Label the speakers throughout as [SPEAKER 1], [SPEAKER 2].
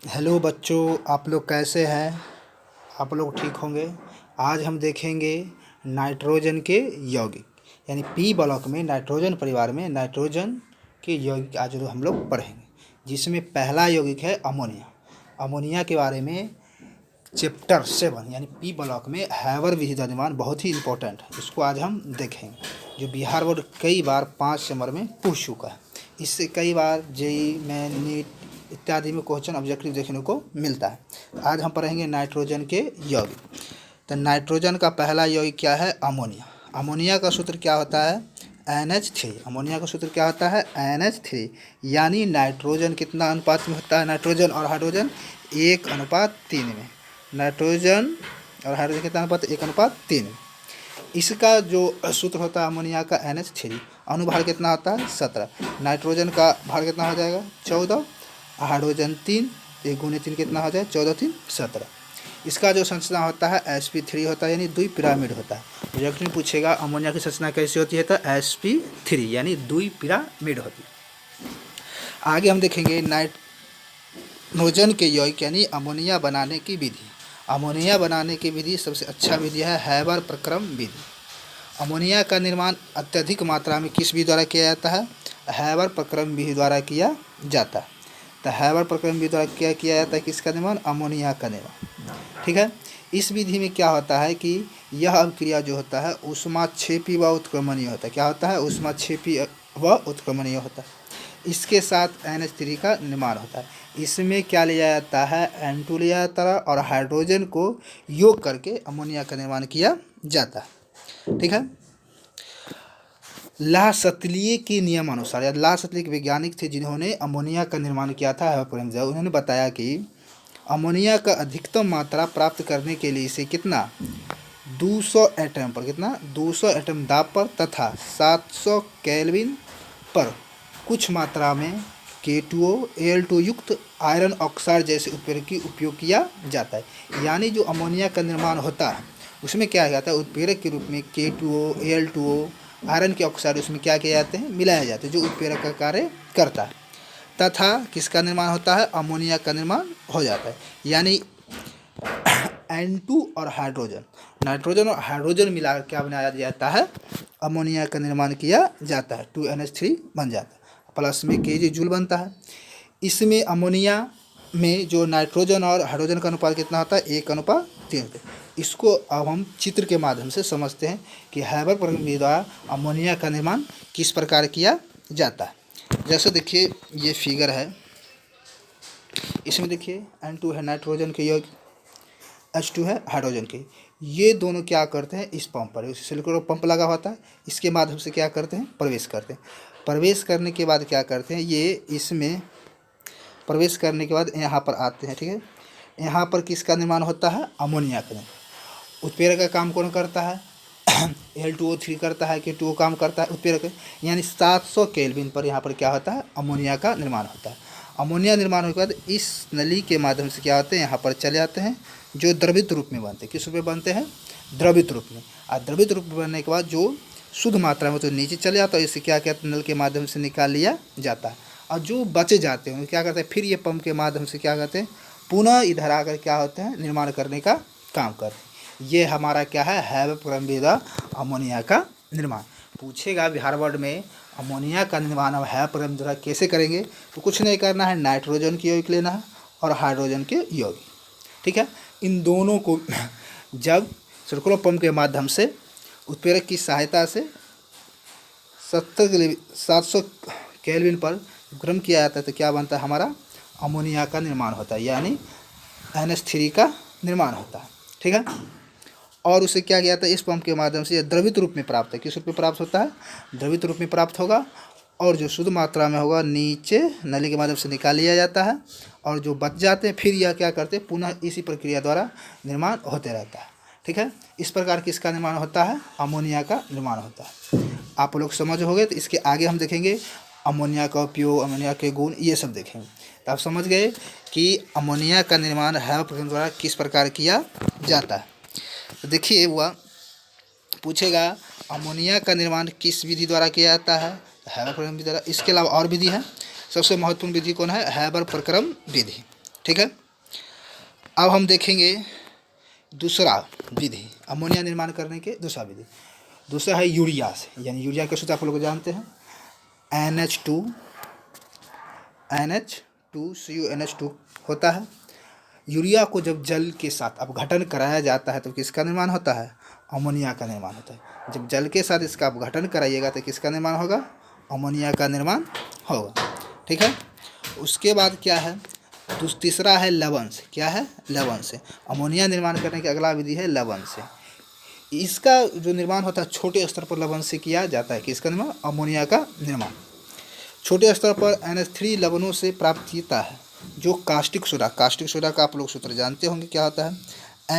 [SPEAKER 1] Hello बच्चों, आप लोग कैसे हैं? आप लोग ठीक होंगे। आज हम देखेंगे नाइट्रोजन के यौगिक, यानी पी ब्लॉक में नाइट्रोजन परिवार में नाइट्रोजन के यौगिक आज हम लोग पढ़ेंगे, जिसमें पहला यौगिक है अमोनिया। अमोनिया के बारे में चैप्टर 7 यानी पी ब्लॉक में हैबर विधि का निर्माण बहुत ही इम्पोर्टेंट है। इसको आज हम देखेंगे, जो बिहार बोर्ड कई बार 5 नंबर में पूछ चुका है। इससे कई बार जेई में नीट इत्यादि में क्वेश्चन ऑब्जेक्टिव देखने को मिलता है। आज हम पढ़ेंगे नाइट्रोजन के यौगिक। तो नाइट्रोजन का पहला यौगिक क्या है? अमोनिया। अमोनिया का सूत्र क्या होता है? NH3। अमोनिया का सूत्र क्या होता है? NH3। यानी नाइट्रोजन कितना अनुपात में होता है? नाइट्रोजन और हाइड्रोजन 1:3 में। नाइट्रोजन और हाइड्रोजन कितना अनुपात? 1:3। इसका जो सूत्र होता है अमोनिया का NH3, अनुभार कितना होता है? 17। नाइट्रोजन का भार कितना हो जाएगा? 14। हाइड्रोजन 3, 1 × 3 कितना हो जाए? 14 3 17। इसका जो संरचना होता है sp3 होता है, यानी द्विपिरामिड होता है। प्रोजेक्ट में पूछेगा अमोनिया की संरचना कैसी होती है, तो sp3 यानी द्विपिरामिड होती है। आगे हम देखेंगे नाइट्रोजन के यौगिक यानी अमोनिया बनाने की विधि। अमोनिया बनाने की विधि सबसे अच्छा विधि है हैबर प्रक्रम विधि। अमोनिया का निर्माण अत्यधिक मात्रा में किस विधि द्वारा किया जाता है? हैबर प्रक्रम विधि द्वारा किया जाता है। तो हैबर प्रक्रम विधि द्वारा क्या किया जाता है? किसका निर्माण? अमोनिया का निर्माण। ठीक है। इस विधि में क्या होता है कि यह अभिक्रिया जो होता है ऊष्माक्षेपी व उत्क्रमणीय होता है। क्या होता है? ऊष्माक्षेपी व उत्क्रमणीय होता है। इसके साथ NH3 का निर्माण होता है। इसमें क्या लिया जाता है? N2 लिया जाता है और हाइड्रोजन को योग करके अमोनिया का निर्माण किया जाता है। ठीक है। ला सतलिए के नियमानुसार, या ला सतलिए के वैज्ञानिक थे जिन्होंने अमोनिया का निर्माण किया था उन्होंने बताया कि अमोनिया का अधिकतम मात्रा प्राप्त करने के लिए इसे कितना 200 एटम पर, कितना 200 एटम दाब पर तथा 700 केल्विन पर कुछ मात्रा में K2O Al2 युक्त आयरन ऑक्साइड जैसे उत्प्रेरक की उपयोग किया जाता है। यानी जो अमोनिया का निर्माण होता है उसमें क्या जाता है? उत्प्रेरक के रूप में K2O Al2O आयरन के ऑक्साइड उसमें क्या किए जाते हैं? मिलाए जाते हैं, जो उत्प्रेरक का कार्य करता है। तथा किसका निर्माण होता है? अमोनिया का निर्माण हो जाता है। यानी N2 और हाइड्रोजन, नाइट्रोजन और हाइड्रोजन मिलाकर क्या बनाया जाता है? अमोनिया का निर्माण किया जाता है। 2NH3 बन जाता है, प्लस में Kg जूल बनता है। इसमें अमोनिया में जो नाइट्रोजन और हाइड्रोजन का अनुपात कितना होता है? 1:3। इसको अब हम चित्र के माध्यम से समझते हैं कि हैबर प्रक्रम विधि द्वारा अमोनिया का निर्माण किस प्रकार किया जाता है। जैसे देखिए ये फिगर है, इसमें देखिए N2 है नाइट्रोजन के यौगिक, H2 है हाइड्रोजन के। ये दोनों क्या करते हैं? इस पंप पर, सिलिकॉन पंप लगा होता है, इसके माध्यम से क्या करते हैं? प्रवेश करते हैं। प्रवेश करने के बाद क्या करते हैं? ये इसमें प्रवेश करने के बाद यहाँ पर आते हैं। ठीक है। यहाँ पर किसका निर्माण होता है? अमोनिया का। उत्प्रेरक का काम कौन करता है? Al2O3 करता है, K2O काम करता है उत्प्रेरक। यानी 700 केल्विन पर यहाँ पर क्या होता है? अमोनिया का निर्माण होता है। अमोनिया निर्माण होने के बाद इस नली के माध्यम से क्या होते हैं? यहाँ पर चले जाते हैं, जो द्रवित रूप में बनते हैं। किस रूप में बनते हैं? द्रवित रूप में। और द्रवित रूप में बनने के बाद जो शुद्ध मात्रा में तो नीचे चले जाता है, इसे क्या कहते हैं? नल के माध्यम से निकाल लिया जाता है। और जो बचे जाते हैं क्या करते हैं? फिर ये पंप के माध्यम से क्या करते हैं? पुनः इधर आकर क्या होते हैं? निर्माण करने का काम करते हैं। ये हमारा क्या है? हैबर प्रक्रम विधि द्वारा अमोनिया का निर्माण। पूछेगा बिहार बोर्ड में अमोनिया का निर्माण अब हैबर प्रक्रम द्वारा कैसे करेंगे, तो कुछ नहीं करना है, नाइट्रोजन के यौगिक लेना है और हाइड्रोजन के यौगिक। ठीक है। इन दोनों को जब सर्कुलर पंप के माध्यम से उत्प्रेरक की सहायता से 700 केल्विन पर गर्म किया जाता है तो क्या बनता है? हमारा अमोनिया का निर्माण होता है, यानी NH3 का निर्माण होता है। ठीक है। और उसे क्या किया जाता है? इस पंप के माध्यम से द्रवित रूप में प्राप्त है। किस रूप में प्राप्त होता है? द्रवित रूप में प्राप्त होगा। और जो शुद्ध मात्रा में होगा नीचे नली के माध्यम से निकाल लिया जाता है, और जो बच जाते हैं फिर यह क्या करते हैं? पुनः इसी प्रक्रिया द्वारा निर्माण होते रहता है। ठीक है। इस प्रकार किसका निर्माण होता है? अमोनिया का निर्माण होता है। आप लोग समझ हो गए। तो इसके आगे हम देखेंगे अमोनिया का उपयोग, अमोनिया के गुण, ये सब देखेंगे। तो आप समझ गए कि अमोनिया का निर्माण हैबर प्रक्रम द्वारा किस प्रकार किया जाता है। तो देखिए हुआ पूछेगा अमोनिया का निर्माण किस विधि द्वारा किया जाता है? हैबर प्रक्रम विधि द्वारा। इसके अलावा और विधि है। सबसे महत्वपूर्ण विधि कौन है? हैबर प्रक्रम विधि। ठीक है। अब हम देखेंगे दूसरा विधि, अमोनिया निर्माण करने के दूसरा विधि। दूसरा है यूरिया से, यानी यूरिया के सूत्र आप लोग जानते हैं, NH2CuNH2 होता है। यूरिया को जब जल के साथ अपघटन कराया जाता है तो किसका निर्माण होता है? अमोनिया का निर्माण होता है। जब जल के साथ इसका अपघटन कराइएगा तो किसका निर्माण होगा? अमोनिया का निर्माण होगा, ठीक है। उसके बाद क्या है? तीसरा है लवण से। क्या है? लवण से। अमोनिया निर्माण करने की अगला विधि है लवण से। इसका जो निर्माण होता है छोटे स्तर पर लवण से किया जाता है। किसका निर्माण? अमोनिया का निर्माण छोटे स्तर पर NH3 लवणों से प्राप्त होता है, जो कास्टिक सोडा का आप लोग सूत्र जानते होंगे, क्या होता है?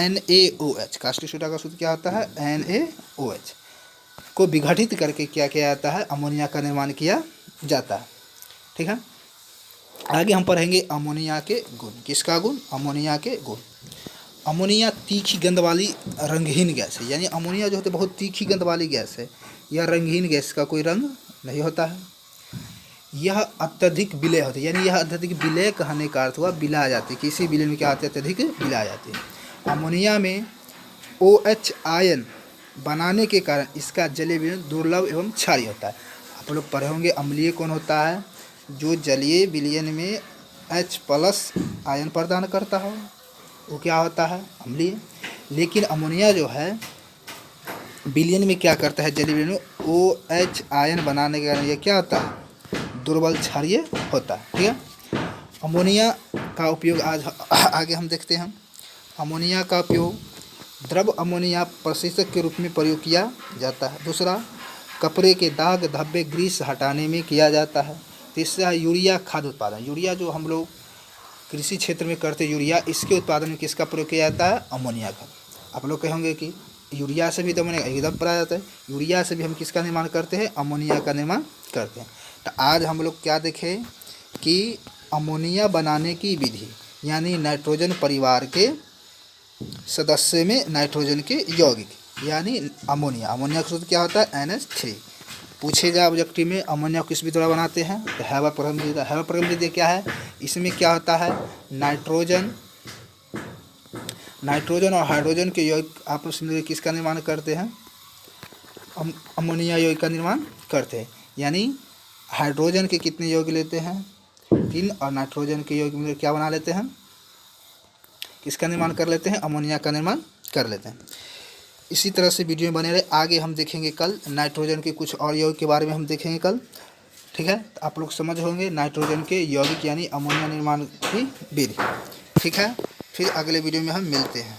[SPEAKER 1] NaOH। कास्टिक सोडा का सूत्र क्या होता है? NaOH को विघटित करके क्या किया जाता है? अमोनिया का निर्माण किया जाता है, ठीक है। आगे हम पढ़ेंगे अमोनिया के गुण। किसका गुण? अमोनिया के गुण। अमोनिया तीखी गंध वाली रंगहीन गैस है, यानी अमोनिया जो होती है बहुत तीखी गंध वाली गैस है। यह रंगहीन गैस का कोई रंग नहीं होता है। यह अत्यधिक विलय होती है, यानी यह अत्यधिक विलय कहने का अर्थ हुआ विला आ जाती है। किसी विलय में क्या आती है? अत्यधिक विला आ जाती है। अमोनिया में OH आयन बनाने के कारण इसका जलीय विलयन दुर्लभ एवं क्षारीय होता है। आप लोग पढ़े होंगे अम्लीय कौन होता है? जो जलीय विलयन में H+ आयन प्रदान करता हो वो क्या होता है? अम्लीय। लेकिन अमोनिया जो है विलयन में क्या करता है? जलीय विलयन में OH आयन बनाने के कारण यह क्या होता है? दुर्बल क्षारीय होता है, ठीक है। अमोनिया का उपयोग आज आगे हम देखते हैं। अमोनिया का उपयोग द्रव अमोनिया प्रशीतक के रूप में प्रयोग किया जाता है। दूसरा, कपड़े के दाग धब्बे ग्रीस हटाने में किया जाता है। तीसरा, यूरिया खाद्य उत्पादन। यूरिया जो हम लोग कृषि क्षेत्र में करते हैं यूरिया, इसके उत्पादन में किसका प्रयोग किया जाता है? अमोनिया का। आप लोग कहेंगे कि यूरिया से भी तो अमोनिया एकदम पढ़ा जाता है। यूरिया से भी हम किसका निर्माण करते हैं? अमोनिया का निर्माण करते हैं। तो आज हम लोग क्या देखें कि अमोनिया बनाने की विधि, यानी नाइट्रोजन परिवार के सदस्य में नाइट्रोजन के यौगिक, यानी अमोनिया का सूत्र क्या होता है? NH3। पूछेगा ऑब्जेक्टिव में अमोनिया किस विधि द्वारा बनाते हैं? तो हैबर-पर्गम विधि क्या है? इसमें क्या होता है? नाइट्रोजन और हाइड्रोजन के यौगिक आपस में किसका निर्माण करते हैं? अमोनिया यौगिक का निर्माण करते हैं। यानी हाइड्रोजन के कितने यौगिक लेते हैं? 3, और नाइट्रोजन के यौगिक में क्या बना लेते हैं? किसका निर्माण कर लेते हैं? अमोनिया का निर्माण कर लेते हैं। इसी तरह से वीडियो में बने रहे। आगे हम देखेंगे कल नाइट्रोजन के कुछ और यौगिक के बारे में हम देखेंगे कल, ठीक है। तो आप लोग समझ होंगे नाइट्रोजन के यौगिक यानी अमोनिया निर्माण की विधि, ठीक है। फिर अगले वीडियो में हम मिलते हैं।